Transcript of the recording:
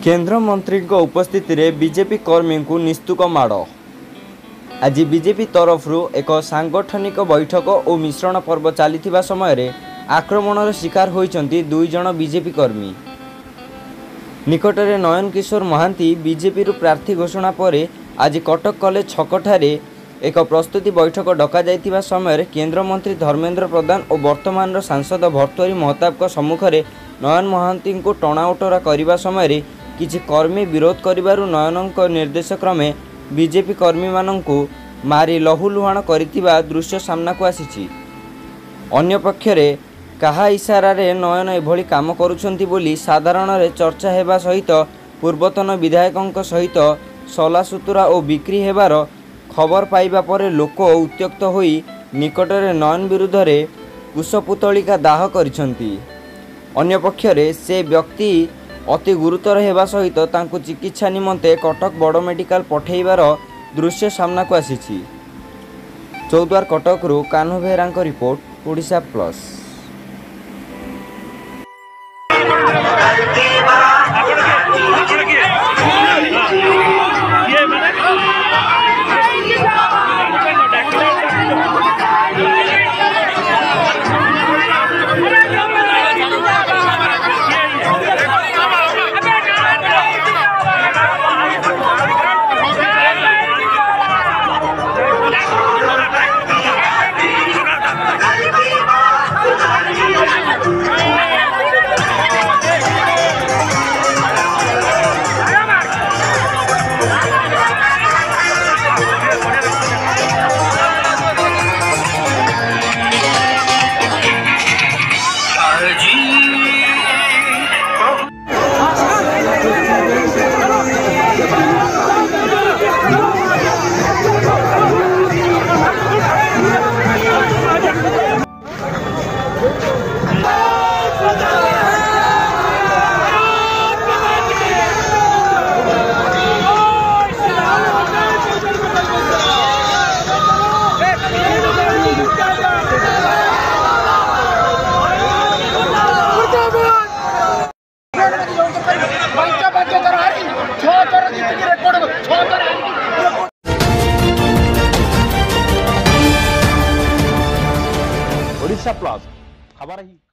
केंद्र मंत्री उपस्थिति रे बीजेपी कर्मी को निस्तुक माड़। आज बीजेपी तरफ एक सांगठनिक बैठक और मिश्रण पर्व चली समय आक्रमणर शिकार होइचंती दुई जन बीजेपी कर्मी। निकटरे नयन किशोर महांती बीजेपी प्रार्थी घोषणा पर आज कटक कॉलेज छकठारे एक प्रस्तुति बैठक डका जाइथिबा समय केंद्र मंत्री धर्मेंद्र प्रधान और वर्तमान सांसद भर्तृहरि महताब सम्मुख में नयन महांती को टणाउटरा करने समय किछि कर्मी विरोध करिबारु नयनक निर्देश क्रमे बीजेपी कर्मी मानंकु मारी लहुलुहाण करिथिबा दृश्य सामना को आसीछि। अन्य पक्षरे कहा इशारा नयन एभली काम करुछंती बोली साधारण चर्चा हेबा सहित पूर्वतन विधायकों सहित सलासुतुरा और बिक्री हेबार खबर पाइबा पर लोक उत्त्यक्त होई निकटरे नयन विरुद्ध रे कुशपुतलिका दाह करिछंती। अन्य पक्षरे से व्यक्ति अति गुरुतर हेबा सहित तांको चिकित्सा निमंते कटक बड़ मेडिकल पठेइबार दृश्य सामना को आसीछि। चौद्वार कटक रु Kanhu Behera report Odisha plus. Odisha plus खबर ही।